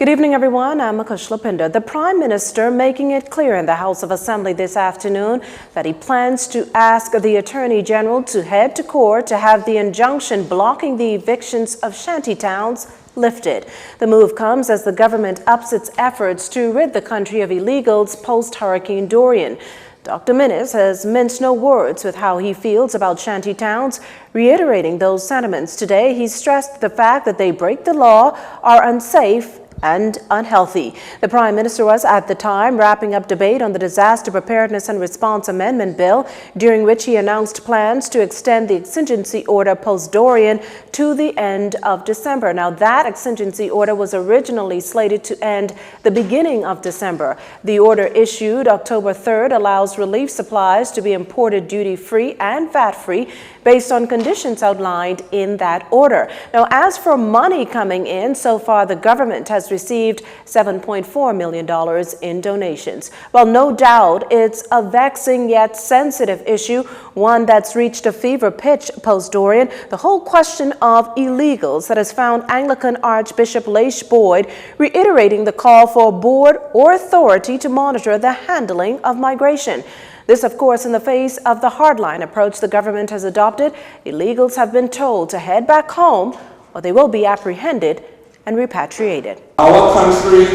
Good evening, everyone. I'm Akush Lapinda. The Prime Minister making it clear in the House of Assembly this afternoon that he plans to ask the Attorney General to head to court to have the injunction blocking the evictions of shanty towns lifted. The move comes as the government ups its efforts to rid the country of illegals post-Hurricane Dorian. Dr. Minnis has minced no words with how he feels about shanty towns, reiterating those sentiments. Today, he stressed the fact that they break the law, are unsafe, and unhealthy. The Prime Minister was at the time wrapping up debate on the Disaster Preparedness and Response Amendment Bill, during which he announced plans to extend the exigency order post-Dorian to the end of December. Now, that exigency order was originally slated to end the beginning of December. The order issued October 3rd allows relief supplies to be imported duty-free and VAT-free based on conditions outlined in that order. Now, as for money coming in, so far the government has received $7.4 million in donations. Well, no doubt it's a vexing yet sensitive issue, one that's reached a fever pitch post-Dorian. The whole question of illegals that has found Anglican Archbishop Laish Boyd reiterating the call for a board or authority to monitor the handling of migration. This, of course, in the face of the hardline approach the government has adopted. Illegals have been told to head back home or they will be apprehended and repatriated. Our country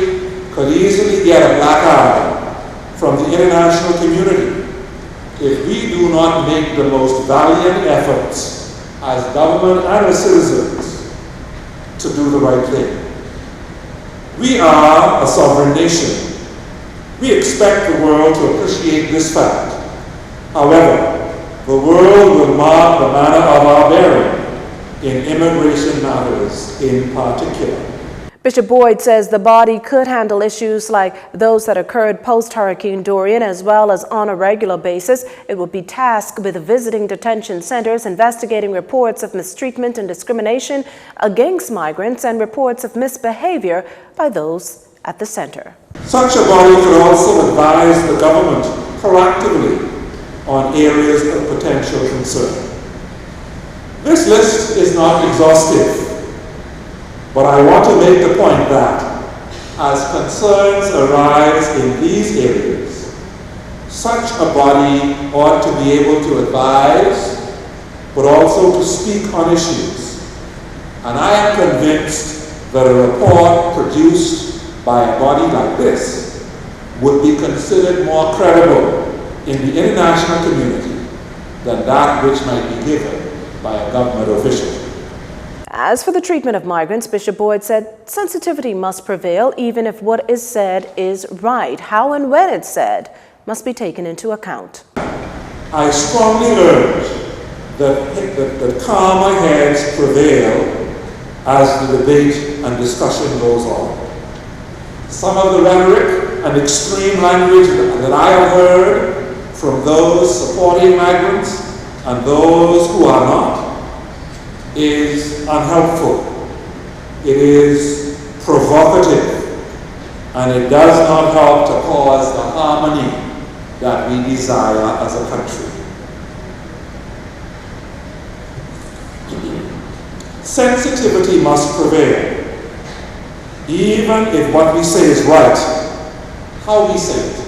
could easily get a black eye from the international community if we do not make the most valiant efforts as government and as citizens to do the right thing. We are a sovereign nation. We expect the world to appreciate this fact. However, the world will mark the manner of our bearing in immigration matters in particular. Bishop Boyd says the body could handle issues like those that occurred post-Hurricane Dorian, as well as on a regular basis. It will be tasked with visiting detention centers, investigating reports of mistreatment and discrimination against migrants, and reports of misbehavior by those at the center. Such a body could also advise the government proactively on areas of potential concern. This list is not exhaustive, but I want to make the point that as concerns arise in these areas, such a body ought to be able to advise, but also to speak on issues. And I am convinced that a report produced by a body like this would be considered more credible in the international community than that which might be given by a government official. As for the treatment of migrants, Bishop Boyd said sensitivity must prevail even if what is said is right. How and when it's said must be taken into account. I strongly urge that calmer heads prevail as the debate and discussion goes on. Some of the rhetoric and extreme language that I have heard from those supporting migrants and those who are not is unhelpful. It is provocative, and it does not help to cause the harmony that we desire as a country. Sensitivity must prevail. Even if what we say is right, how we say it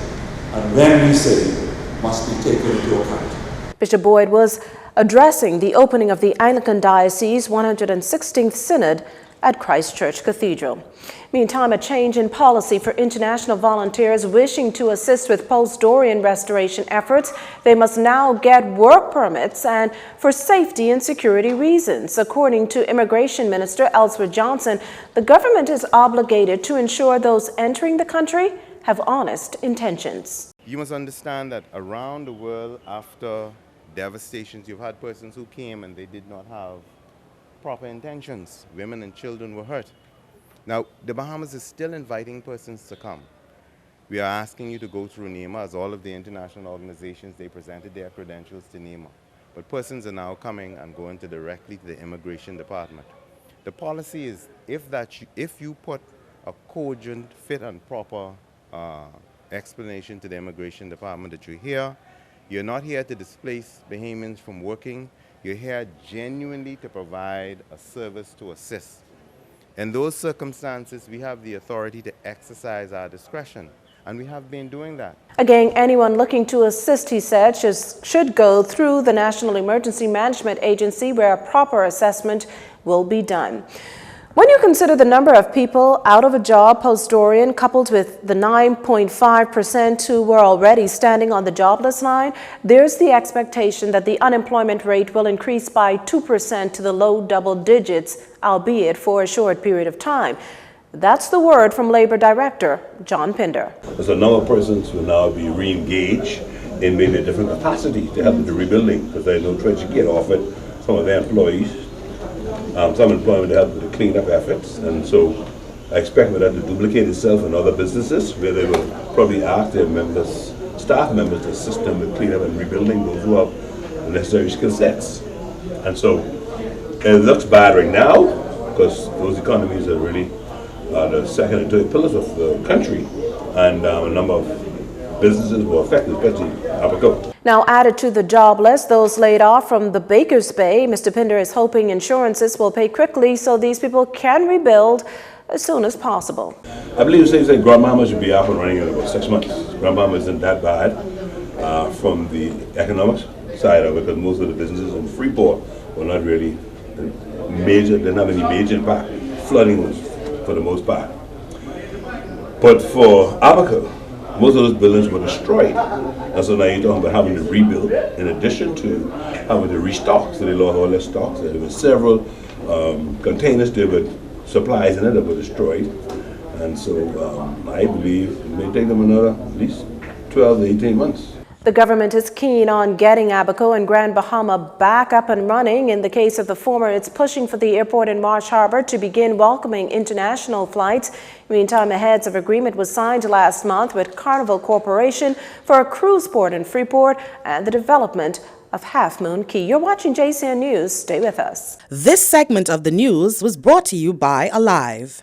and when we say it must be taken into account. Bishop Boyd was addressing the opening of the Anglican Diocese 116th Synod at Christ Church Cathedral. Meantime, a change in policy for international volunteers wishing to assist with post-Dorian restoration efforts. They must now get work permits and for safety and security reasons. According to Immigration Minister Ellsworth Johnson, the government is obligated to ensure those entering the country have honest intentions. You must understand that around the world, after devastations, you've had persons who came and they did not have proper intentions. Women and children were hurt. Now, the Bahamas is still inviting persons to come. We are asking you to go through NEMA, as all of the international organizations, they presented their credentials to NEMA. But persons are now coming and going directly to the Immigration Department. The policy is if you put a cogent, fit and proper explanation to the Immigration Department that you're not here to displace Bahamians from working, you're here genuinely to provide a service to assist. In those circumstances, we have the authority to exercise our discretion, and we have been doing that. Again, anyone looking to assist, he said, should go through the National Emergency Management Agency, where a proper assessment will be done. When you consider the number of people out of a job post-Dorian, coupled with the 9.5% who were already standing on the jobless line, there's the expectation that the unemployment rate will increase by 2% to the low double digits, albeit for a short period of time. That's the word from Labor Director John Pinder. So a number of persons will now be re-engaged in maybe a different capacity to help with the rebuilding, because there's no treasure get off it. Some of their employees, some employment to help with the cleanup efforts, and so I expect that to duplicate itself in other businesses where they will probably ask their members, staff members, to assist them with cleanup and rebuilding, those who have the necessary skill sets. And so it looks bad right now because those economies are really the second and third pillars of the country, and a number of businesses were affected, especially Abaco. Now added to the jobless, those laid off from the Baker's Bay, Mr. Pinder is hoping insurances will pay quickly so these people can rebuild as soon as possible. I believe they say Grandmama should be up and running in about 6 months. Grandmama isn't that bad from the economics side of it, because most of the businesses in Freeport were not really major, didn't have any major impact. Flooding was for the most part. But for Abaco, most of those buildings were destroyed. And so now you're talking about having to rebuild in addition to having to restock. So they lost all their stocks. There were several containers there with supplies in it that were destroyed. And so I believe it may take them another at least 12 to 18 months. The government is keen on getting Abaco and Grand Bahama back up and running. In the case of the former, it's pushing for the airport in Marsh Harbor to begin welcoming international flights. Meantime, a heads of agreement was signed last month with Carnival Corporation for a cruise port in Freeport and the development of Half Moon Key. You're watching JCN News. Stay with us. This segment of the news was brought to you by Alive.